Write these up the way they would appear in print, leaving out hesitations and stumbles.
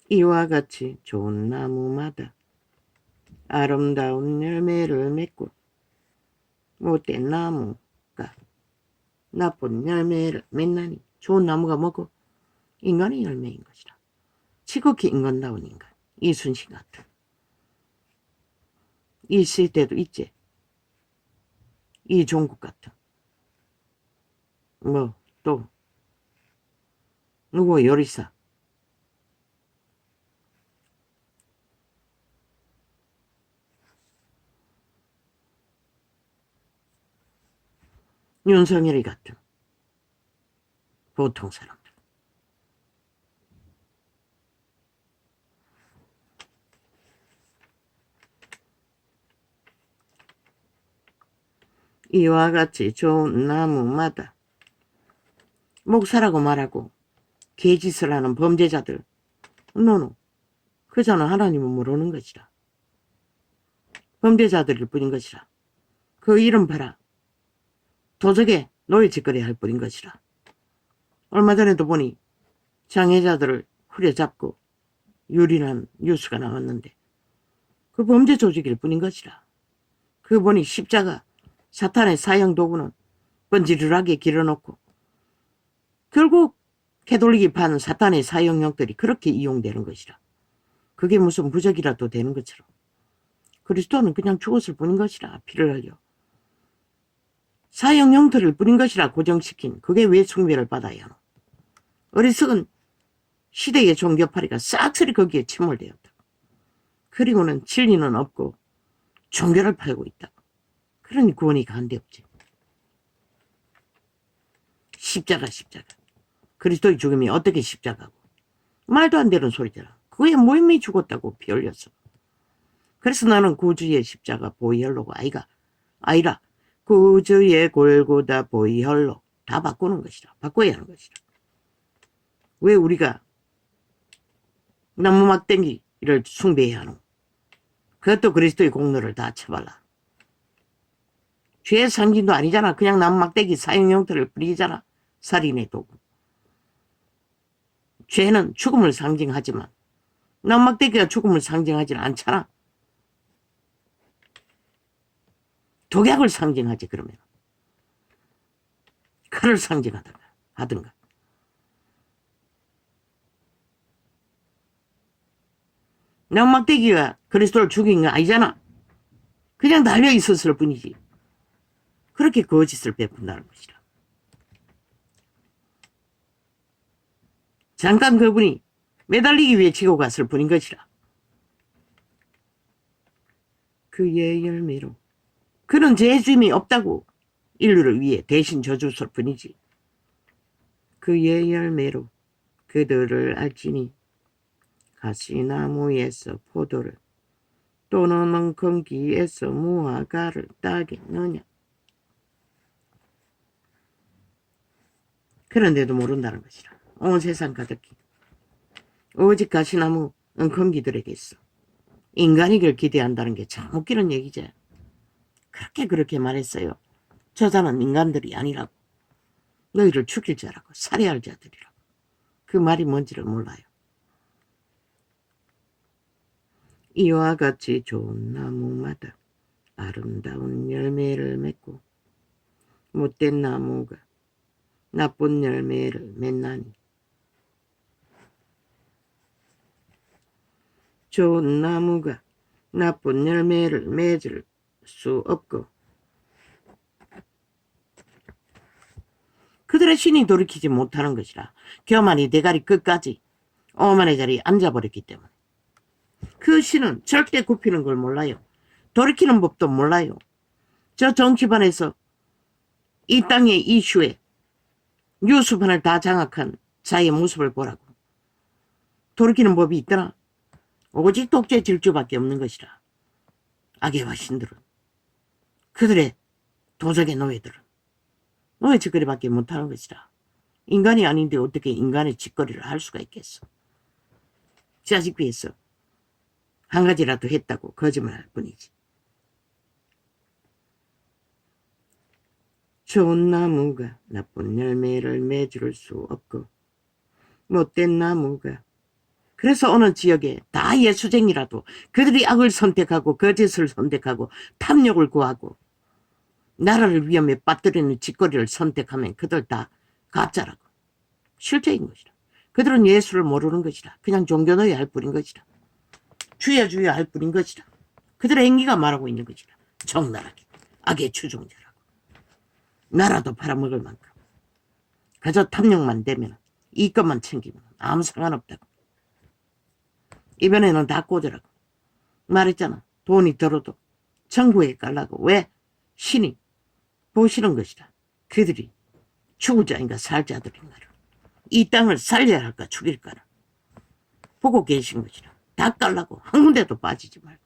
이와 같이 좋은 나무마다 아름다운 열매를 맺고 못된 나무가 나쁜 열매를 맺나니 좋은 나무가 뭐고 인간의 열매인 것이라. 지극히 인간다운 인간, 이순신 같은 이 시대도 있지. 이종국 같은 뭐 또 누구 요리사 윤석열이 같은 보통 사람들. 이와 같이 좋은 나무마다 목사라고 말하고 개짓을 하는 범죄자들 노노 그자는 하나님은 모르는 것이라. 범죄자들일 뿐인 것이라. 그 이름 봐라. 도적에 노예짓거리 할 뿐인 것이라. 얼마 전에도 보니 장애자들을 후려잡고 유린한 뉴스가 나왔는데 그 범죄 조직일 뿐인 것이라. 그 보니 십자가 사탄의 사형 도구는 번지르르하게 길어놓고 결국 캐톨릭이판 사탄의 사형력들이 그렇게 이용되는 것이라. 그게 무슨 부적이라도 되는 것처럼 그리스도는 그냥 죽었을 뿐인 것이라. 피를 흘려 사형 형태를 뿐인 것이라 고정시킨 그게 왜 숭배를 받아야 하노. 어리석은 시대의 종교파리가 싹쓸이 거기에 침몰되었다. 그리고는 진리는 없고 종교를 팔고 있다. 그러니 구원이 간데없지. 십자가 그리스도의 죽음이 어떻게 십자가고 말도 안 되는 소리잖아. 그거에 모임이 죽었다고 피 흘렸어. 그래서 나는 구주의 십자가 보이혈로가 아이라 구주의 골고다 보이혈로 다 바꾸는 것이라. 바꿔야 하는 것이라. 왜 우리가 나무 막대기를 숭배해야 하노. 그것도 그리스도의 공로를 다 쳐발라. 죄의 상징도 아니잖아. 그냥 나무 막대기 사용 형태를 뿌리잖아. 살인의 도구. 죄는 죽음을 상징하지만 나무 막대기가 죽음을 상징하지는 않잖아. 독약을 상징하지. 그러면 칼을 상징하든가. 나무 막대기가 그리스도를 죽인 거 아니잖아. 그냥 달려 있었을 뿐이지. 그렇게 거짓을 베푼다는 것이라. 잠깐 그분이 매달리기 위해 지고 갔을 뿐인 것이라. 그의 열매로 그는 죄짐이 없다고 인류를 위해 대신 져줬을 뿐이지. 그의 열매로 그들을 알지니 가시나무에서 포도를 또는 엉겅기에서 무화과를 따겠느냐. 그런데도 모른다는 것이라. 온 세상 가득히 오직 가시나무 엉겅기들에게 있어. 인간이길 기대한다는 게 참 웃기는 얘기지. 그렇게 말했어요. 저자는 인간들이 아니라고. 너희를 죽일 자라고 살해할 자들이라고. 그 말이 뭔지를 몰라요. 이와 같이 좋은 나무마다 아름다운 열매를 맺고 못된 나무가 나쁜 열매를 맺나니 좋은 나무가 나쁜 열매를 맺을 수 없고 그들의 신이 돌이키지 못하는 것이라. 교만이 대가리 끝까지 오만의 자리에 앉아버렸기 때문에 그 신은 절대 굽히는 걸 몰라요. 돌이키는 법도 몰라요. 저 정치판에서 이 땅의 이슈에 뉴스판을 다 장악한 자의 모습을 보라고. 돌이키는 법이 있더나. 오직 독재 질주밖에 없는 것이라. 악의 신들은 그들의 도적의 노예들은 노예 짓거리밖에 못하는 것이라. 인간이 아닌데 어떻게 인간의 짓거리를 할 수가 있겠어. 자식 위해서 한 가지라도 했다고 거짓말할 뿐이지. 좋은 나무가 나쁜 열매를 맺을 수 없고 못된 나무가 그래서 어느 지역에 다 예수쟁이라도 그들이 악을 선택하고 거짓을 선택하고 탐욕을 구하고 나라를 위험에 빠뜨리는 짓거리를 선택하면 그들 다 가짜라고. 실제인 것이라. 그들은 예수를 모르는 것이라. 그냥 종교노예 할 뿐인 것이라. 주여 할 뿐인 것이라. 그들의 행위가 말하고 있는 것이라. 적나라하게 악의 추종자라고. 나라도 팔아먹을 만큼 그저 탐욕만 되면 이것만 챙기면 아무 상관없다고. 이번에는 다 꽂으라고. 말했잖아. 돈이 들어도 정부에 깔라고. 왜? 신이 보시는 것이라. 그들이 죽을 자인가 살 자들인가를. 이 땅을 살려야 할까 죽일까를 보고 계신 것이라. 다 깔라고. 한 군데도 빠지지 말고.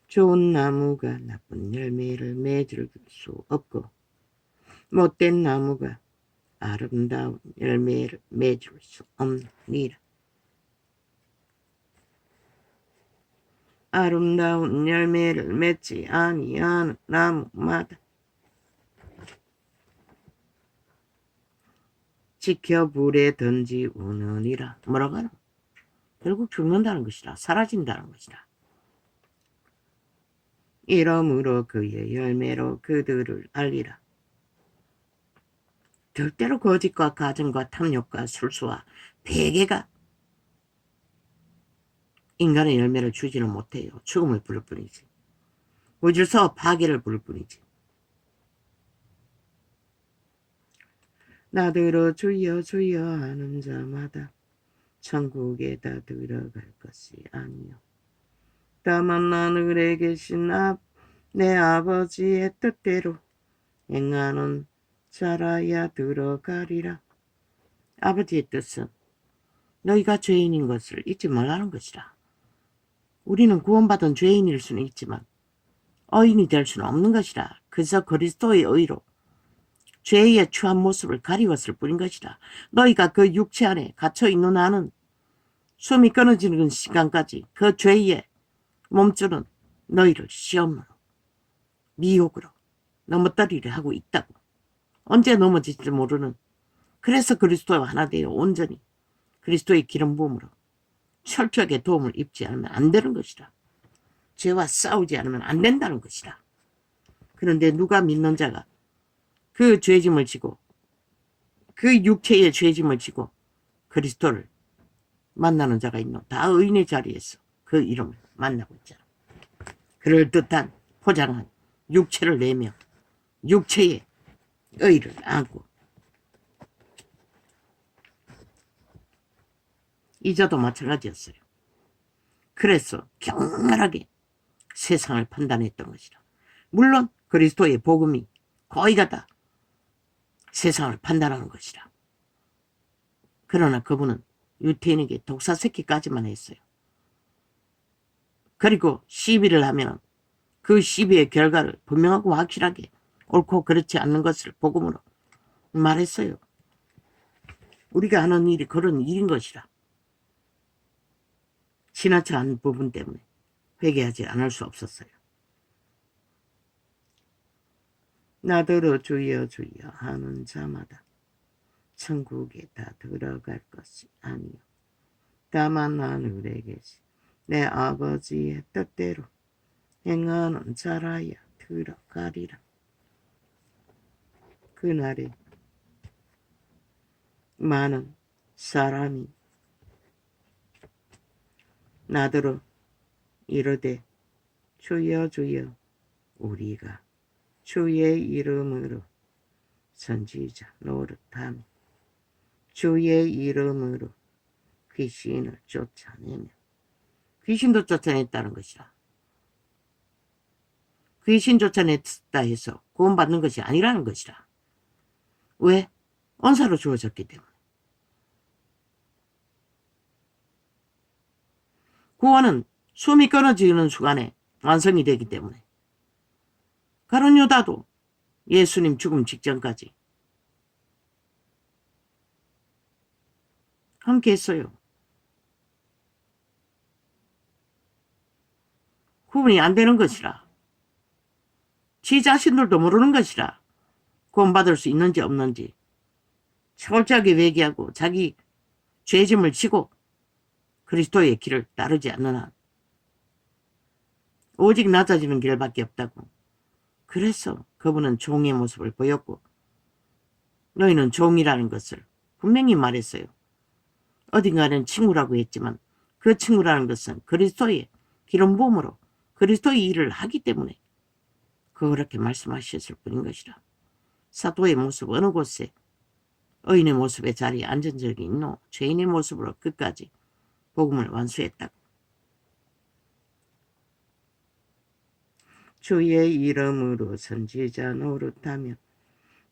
좋은 나무가 나쁜 열매를 맺을 수 없고 못된 나무가 아름다운 열매를 맺을 수 없느니라. 아름다운 열매를 맺지 아니하는 나무마다 지켜 불에 던지우느니라. 뭐라고 하노? 결국 죽는다는 것이라. 사라진다는 것이라. 이러므로 그의 열매로 그들을 알리라. 절대로 거짓과 가증과 탐욕과 술수와 배계가 인간의 열매를 주지는 못해요. 죽음을 부를 뿐이지. 우주서 파괴를 부를 뿐이지. 나더러 주여 주여 하는 자마다 천국에 다 들어갈 것이 아니요 다만 하늘에 계신 내 아버지의 뜻대로 행하는 자라야 들어가리라. 아버지의 뜻은 너희가 죄인인 것을 잊지 말라는 것이라. 우리는 구원받은 죄인일 수는 있지만 의인이 될 수는 없는 것이라. 그저 그리스도의 의로 죄의 추한 모습을 가리웠을 뿐인 것이라. 너희가 그 육체 안에 갇혀있는 한은 숨이 끊어지는 시간까지 그 죄의 몸줄은 너희를 시험으로 미혹으로 넘어뜨리려 하고 있다고. 언제 넘어질지 모르는. 그래서 그리스도와 하나 되어 온전히 그리스도의 기름 부음으로 철저하게 도움을 입지 않으면 안 되는 것이라. 죄와 싸우지 않으면 안 된다는 것이라. 그런데 누가 믿는 자가 그 죄짐을 지고 그 육체의 죄짐을 지고 그리스도를 만나는 자가 있노? 다 의인의 자리에서 그 이름을 만나고 있잖아. 그럴듯한 포장한 육체를 내며 육체의 의를 안고 이자도 마찬가지였어요. 그래서 격렬하게 세상을 판단했던 것이라. 물론 그리스도의 복음이 거의 다 세상을 판단하는 것이라. 그러나 그분은 유태인에게 독사새끼까지만 했어요. 그리고 시비를 하면 그 시비의 결과를 분명하고 확실하게 옳고 그렇지 않는 것을 복음으로 말했어요. 우리가 하는 일이 그런 일인 것이라. 지나쳐 한 부분 때문에 회개하지 않을 수 없었어요. 나더러 주여 주여 하는 자마다 천국에 다 들어갈 것이 아니요 다만 하늘에 계신 내 아버지의 뜻대로 행하는 자라야 들어가리라. 그날에 많은 사람이 나더러 이르되 주여 주여 우리가 주의 이름으로 선지자 노릇하며 주의 이름으로 귀신을 쫓아내며 귀신도 쫓아냈다는 것이라. 귀신 쫓아냈다 해서 구원받는 것이 아니라는 것이라. 왜? 언사로 주어졌기 때문에. 구원은 숨이 끊어지는 순간에 완성이 되기 때문에. 가룟 유다도 예수님 죽음 직전까지 함께 했어요. 구분이 안 되는 것이라. 지 자신들도 모르는 것이라. 구원받을 수 있는지 없는지 철저하게 회개하고 자기 죄짐을 지고 그리스도의 길을 따르지 않는 한 오직 낮아지는 길밖에 없다고. 그래서 그분은 종의 모습을 보였고 너희는 종이라는 것을 분명히 말했어요. 어딘가는 친구라고 했지만 그 친구라는 것은 그리스도의 기름 부음으로 그리스도의 일을 하기 때문에 그렇게 말씀하셨을 뿐인 것이라. 사도의 모습 어느 곳에 의인의 모습의 자리에 앉은 적이 있노? 죄인의 모습으로 끝까지 복음을 완수했다고. 주의 이름으로 선지자 노릇하며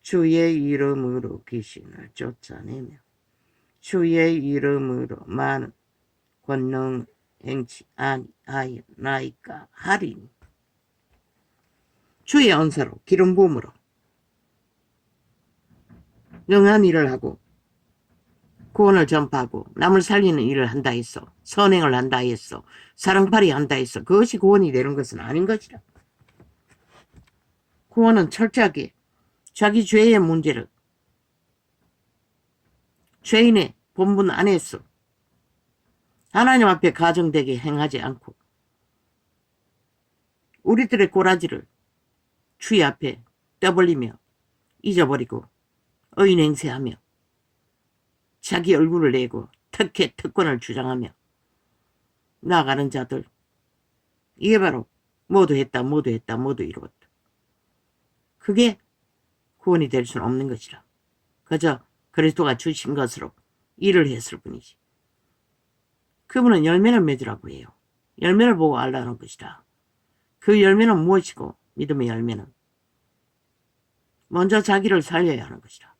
주의 이름으로 귀신을 쫓아내며 주의 이름으로 많은 권능 행치 아니하였나이까 하리니. 주의 언사로 기름 부음으로 영한 일을 하고 구원을 전파하고 남을 살리는 일을 한다 했어. 선행을 한다 했어. 사랑팔이 한다 했어. 그것이 구원이 되는 것은 아닌 것이라. 구원은 철저하게 자기 죄의 문제를 죄인의 본분 안에서 하나님 앞에 가정되게 행하지 않고 우리들의 꼬라지를 주의 앞에 떠벌리며 잊어버리고 의인 행세하며 자기 얼굴을 내고 특혜 특권을 주장하며 나아가는 자들, 이게 바로 모두 했다 모두 이루었다. 그게 구원이 될 수는 없는 것이라. 그저 그리스도가 주신 것으로 일을 했을 뿐이지. 그분은 열매를 맺으라고 해요. 열매를 보고 알라는 것이라. 그 열매는 무엇이고 믿음의 열매는 먼저 자기를 살려야 하는 것이라.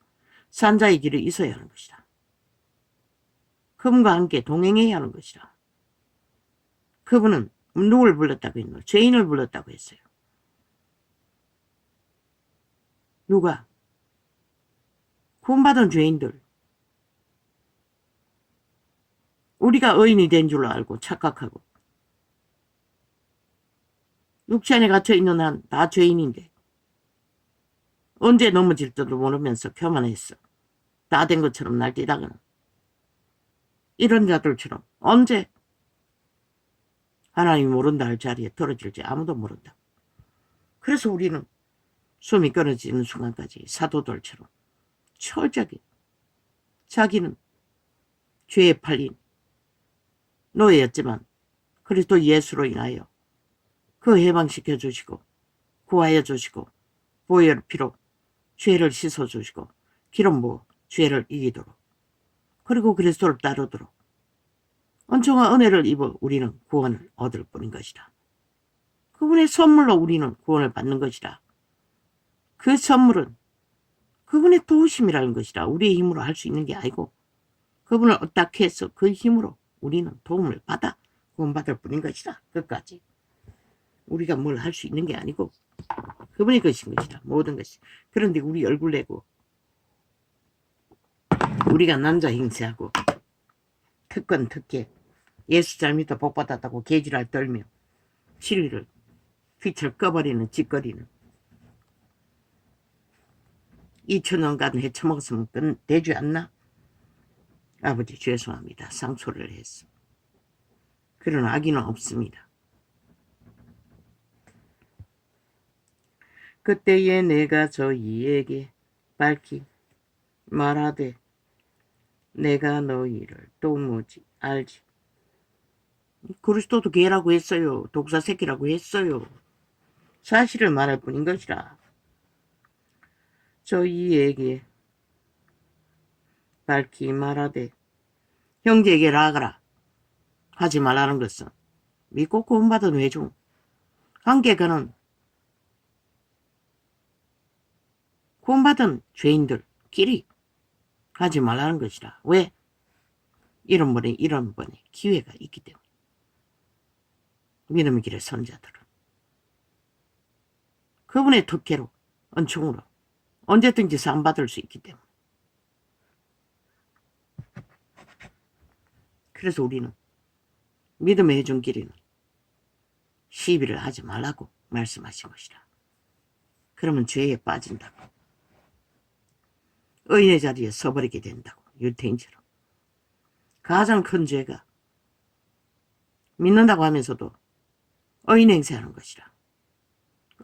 산자의 길에 있어야 하는 것이라. 그분과 함께 동행해야 하는 것이라. 그분은 누굴 불렀다고 했노? 죄인을 불렀다고 했어요. 누가? 구원받은 죄인들. 우리가 의인이 된 줄 알고 착각하고 육체 안에 갇혀있는 한 다 죄인인데 언제 넘어질지도 모르면서 교만했어. 다 된 것처럼 날뛰다가는 이런 자들처럼 언제 하나님이 모른다 할 자리에 떨어질지 아무도 모른다. 그래서 우리는 숨이 끊어지는 순간까지 사도들처럼 철저하게 자기는 죄에 팔린 노예였지만 그리스도 예수로 인하여 그 해방시켜 주시고 구하여 주시고 보혈 피로 죄를 씻어 주시고 기름 부어 죄를 이기도록 그리고 그리스도를 따르도록 엄청난 은혜를 입어 우리는 구원을 얻을 뿐인 것이다. 그분의 선물로 우리는 구원을 받는 것이다. 그 선물은 그분의 도우심이라는 것이다. 우리의 힘으로 할 수 있는 게 아니고 그분을 어떻게 해서 그 힘으로 우리는 도움을 받아 구원받을 뿐인 것이다. 끝까지. 우리가 뭘 할 수 있는 게 아니고 그분의 것인 것이다. 모든 것이. 그런데 우리 얼굴 내고 우리가 남자 행세하고 특권 특혜 예수 잘 믿어 복받았다고 개지랄 떨며 진리를 빛을 꺼버리는 짓거리는 2000년간 헤쳐먹었으면 되지 않나? 아버지 죄송합니다. 상소를 했어. 그런 악의는 없습니다. 그때에 내가 저희에게 밝히 말하되 내가 너희를 도무지 알지. 그리스도도 개라고 했어요. 독사 새끼라고 했어요. 사실을 말할 뿐인 것이라. 저희에게 밝히 말하되 형제에게 나아가라 하지 말라는 것은 믿고 구원받은 회중 함께 그는 구원받은 죄인들끼리 하지 말라는 것이라. 왜? 이런 번에 기회가 있기 때문에. 믿음의 길의 선자들은 그분의 특혜로 은총으로 언제든지 상받을 수 있기 때문에. 그래서 우리는 믿음의 해준길에는 시비를 하지 말라고 말씀하신 것이라. 그러면 죄에 빠진다고. 의인의 자리에 서버리게 된다고. 유태인처럼. 가장 큰 죄가 믿는다고 하면서도 의인 행세하는 것이라.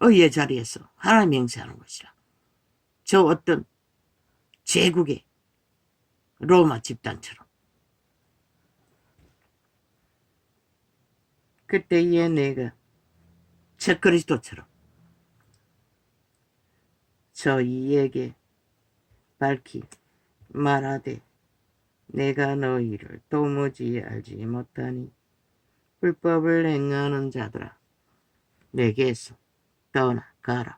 의의 자리에서 하나님 행세하는 것이라. 저 어떤 제국의 로마 집단처럼. 그때에 내가 적그리스도처럼 저희에게 밝히 말하되 내가 너희를 도무지 알지 못하니 불법을 행하는 자들아 내게서 떠나가라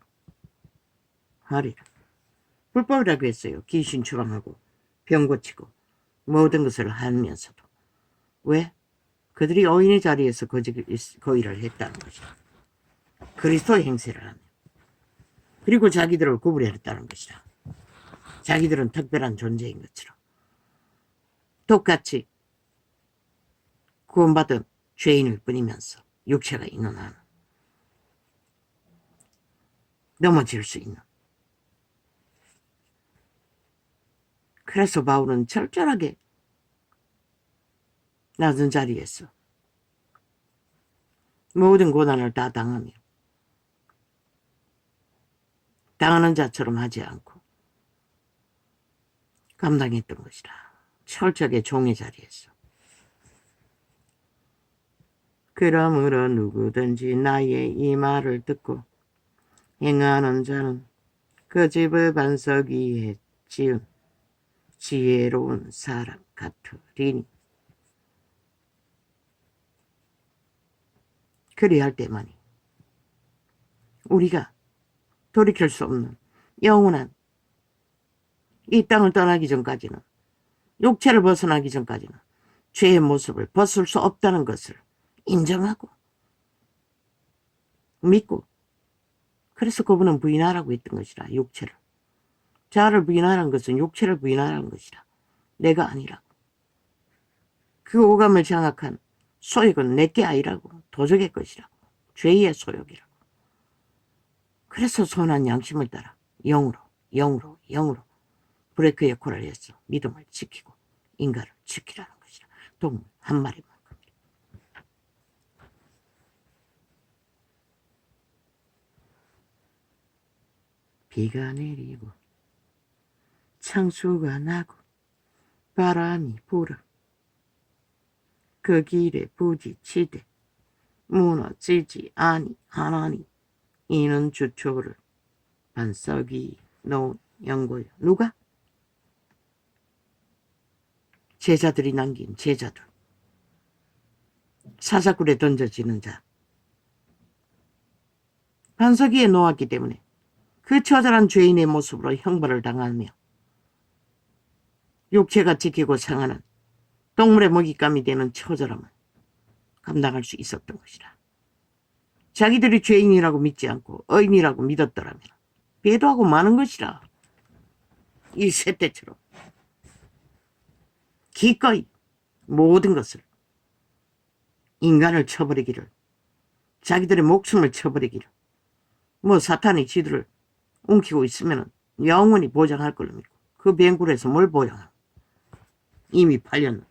하리라. 불법이라고 했어요. 귀신 추방하고 병 고치고 모든 것을 하면서도. 왜? 그들이 의인의 자리에서 거의를 했다는 것이다. 그리스도의 행세를 하며 그리고 자기들을 구분했다는 것이다. 자기들은 특별한 존재인 것처럼 똑같이 구원받은 죄인일 뿐이면서 육체가 있는 한은 넘어질 수 있는. 그래서 바울은 철저하게 낮은 자리에서 모든 고난을 다 당하며 당하는 자처럼 하지 않고 감당했던 것이다. 철저하게 종의 자리에서. 그러므로 누구든지 나의 이 말을 듣고 행하는 자는 그 집을 반석 위에 지은 지혜로운 사람 같으리니 그리할 때만이 우리가 돌이킬 수 없는 영원한 이 땅을 떠나기 전까지는, 육체를 벗어나기 전까지는 죄의 모습을 벗을 수 없다는 것을 인정하고 믿고, 그래서 그분은 부인하라고 했던 것이라. 육체를, 자아를 부인하라는 것은 육체를 부인하라는 것이라. 내가 아니라고. 그 오감을 장악한 소욕은 내게 아니라고, 도적의 것이라고, 죄의 소욕이라고. 그래서 선한 양심을 따라 영으로 브레이크 역할을 해서 믿음을 지키고 인간을 지키라는 것이라. 동물 한 마리만큼. 비가 내리고 창수가 나고 바람이 불어 그 길에 부딪히되 무너지지 아니하나니 이는 주초를 반석 위 놓은 연고요. 누가? 제자들이 남긴 제자들. 사자굴에 던져지는 자. 반석 위에 놓았기 때문에 그 처절한 죄인의 모습으로 형벌을 당하며 육체가 지키고 상하는 동물의 먹잇감이 되는 처절함을 감당할 수 있었던 것이라. 자기들이 죄인이라고 믿지 않고 의인이라고 믿었더라면 배도하고 마는 것이라. 이 쇠떼처럼 기꺼이 모든 것을, 인간을 쳐버리기를, 자기들의 목숨을 쳐버리기를, 뭐 사탄이 지들을 움키고 있으면 영원히 보장할 걸로 믿고, 그 뱅굴에서 뭘 보장하고 이미 팔렸는데.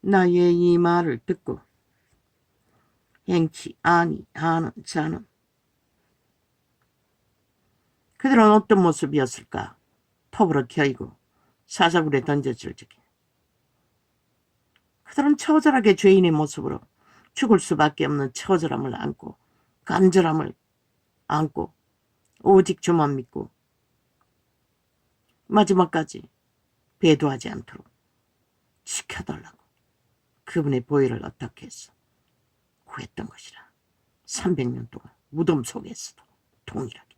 나의 이 말을 듣고 행치 아니하는 자는, 그들은 어떤 모습이었을까? 톱으로 켜이고 사자굴에 던져질 적에 그들은 처절하게 죄인의 모습으로 죽을 수밖에 없는 처절함을 안고, 간절함을 안고 오직 주만 믿고 마지막까지 배도하지 않도록 지켜달라고 그분의 보혈을 어떻게 해서 구했던 것이라. 300년 동안 무덤 속에서도 동일하게.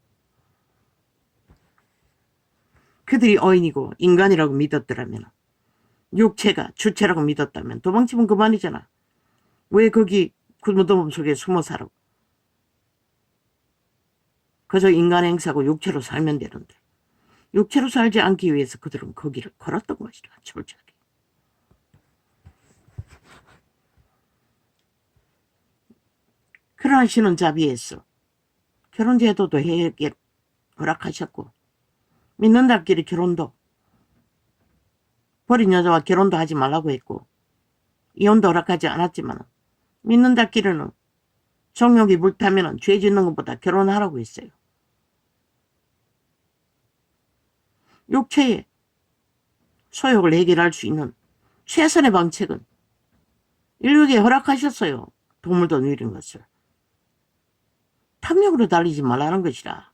그들이 어인이고 인간이라고 믿었더라면, 육체가 주체라고 믿었다면 도망치면 그만이잖아. 왜 거기 그 무덤 속에 숨어 살아? 그저 인간 행사고 육체로 살면 되는데, 육체로 살지 않기 위해서 그들은 거기를 걸었던 것이라. 철저하게. 결혼하시는 자비에서 결혼 제도도 허락하셨고, 믿는다끼리 결혼도 버린 여자와 결혼도 하지 말라고 했고 이혼도 허락하지 않았지만 믿는 자끼리는 정욕이 불타면 죄 짓는 것보다 결혼하라고 했어요. 육체의 소욕을 해결할 수 있는 최선의 방책은 인류에게 허락하셨어요. 동물도 누리는 것을. 탐욕으로 달리지 말라는 것이라.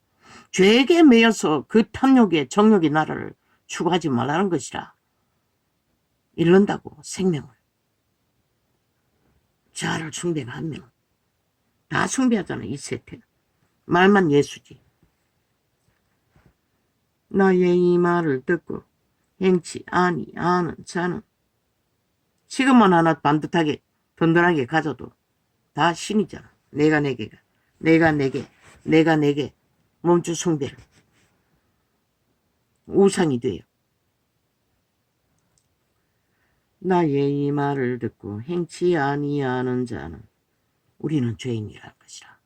죄에게 매여서 그 탐욕에 정욕의 나라를 추구하지 말라는 것이라. 잃는다고 생명을. 자아를 숭배가 한 명. 다 숭배하잖아 이 세태는. 말만 예수지. 나의 이 말을 듣고 행치 아니하는 자는 지금은 하나 반듯하게 든든하게 가져도 다 신이잖아. 내가 내게 몸주 숭배를 우상이 돼요. 나의 이 말을 듣고 행치 아니하는 자는 우리는 죄인이라는 것이라.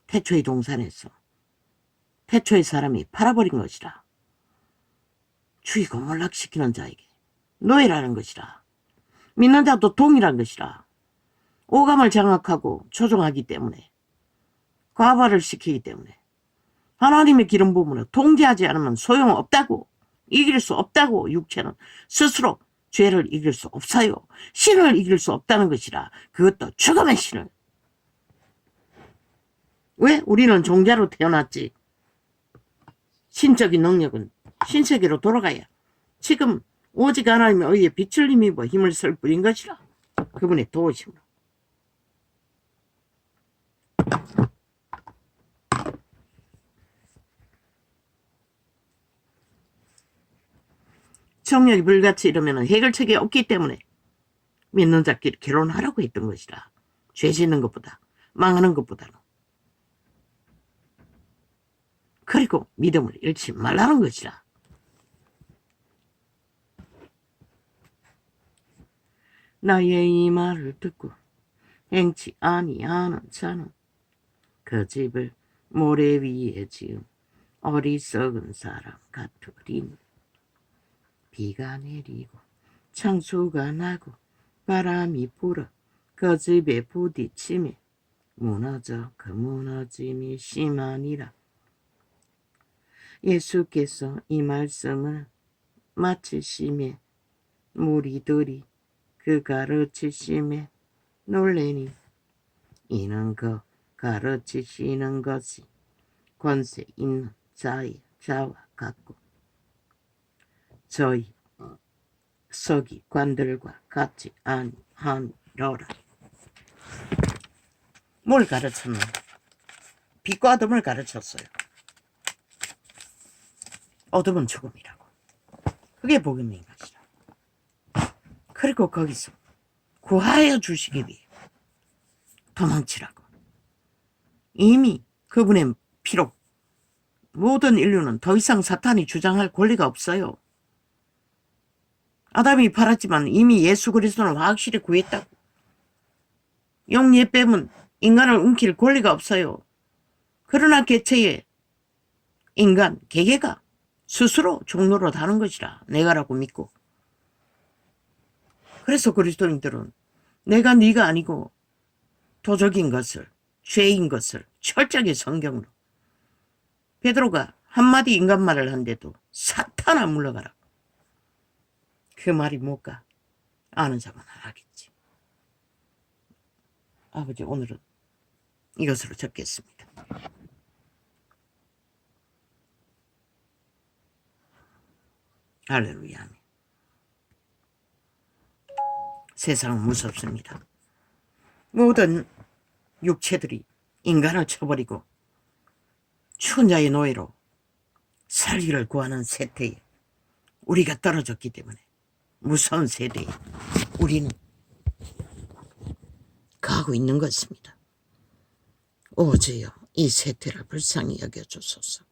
태초의 동산에서 태초의 사람이 팔아버린 것이라. 죽이고 몰락시키는 자에게 노예라는 것이라. 믿는 자도 동일한 것이라. 오감을 장악하고 조종하기 때문에 과발을 시키기 때문에 하나님의 기름 부음으로 통제하지 않으면 소용없다고. 이길 수 없다고. 육체는 스스로 죄를 이길 수 없어요. 신을 이길 수 없다는 것이라. 그것도 죽음의 신을. 왜? 우리는 종자로 태어났지. 신적인 능력은 신세계로 돌아가야 지금 오직 하나님의 의에 빛을 힘입어 힘을 쓸 뿐인 것이라. 그분의 도우심으로. 정력이 불같이 이러면 해결책이 없기 때문에 믿는 자끼리 결혼하라고 했던 것이라. 죄 짓는 것보다 망하는 것보다는. 그리고 믿음을 잃지 말라는 것이라. 나의 이 말을 듣고 행치 아니하는 자는 그 집을 모래 위에 지은 어리석은 사람 같으리니 비가 내리고 창수가 나고 바람이 불어 그 집에 부딪히며 무너져 그 무너짐이 심하니라. 예수께서 이 말씀을 마치심에 무리들이 그 가르치심에 놀래니 이는 그 가르치시는 것이 권세 있는 자와 같고 저희 서기관들과 같지 아니하니라. 뭘 가르쳤나? 빛과 어둠을 가르쳤어요. 어둠은 죽음이라고. 그게 복음인 것이라. 그리고 거기서 구하여 주시기 위해 도망치라고. 이미 그분의 피로 모든 인류는 더 이상 사탄이 주장할 권리가 없어요. 아담이 팔았지만 이미 예수 그리스도는 확실히 구했다고. 영예 빼면 인간을 움킬 권리가 없어요. 그러나 개체의 인간, 개개가 스스로 종로로 다는 것이라. 내가라고 믿고. 그래서 그리스도인들은 내가 네가 아니고 도적인 것을, 죄인 것을 철저하게 성경으로. 베드로가 한마디 인간말을 한데도 사탄아 물러가라. 그 말이 뭘까? 아는 자만 알겠지. 아버지, 오늘은 이것으로 적겠습니다. 할렐루야. 세상은 무섭습니다. 모든 육체들이 인간을 쳐버리고 죽은 자의 노예로 살기를 구하는 세태에 우리가 떨어졌기 때문에 무서운 세대에 우리는 가고 있는 것입니다. 오 주여, 이 세태를 불쌍히 여겨주소서.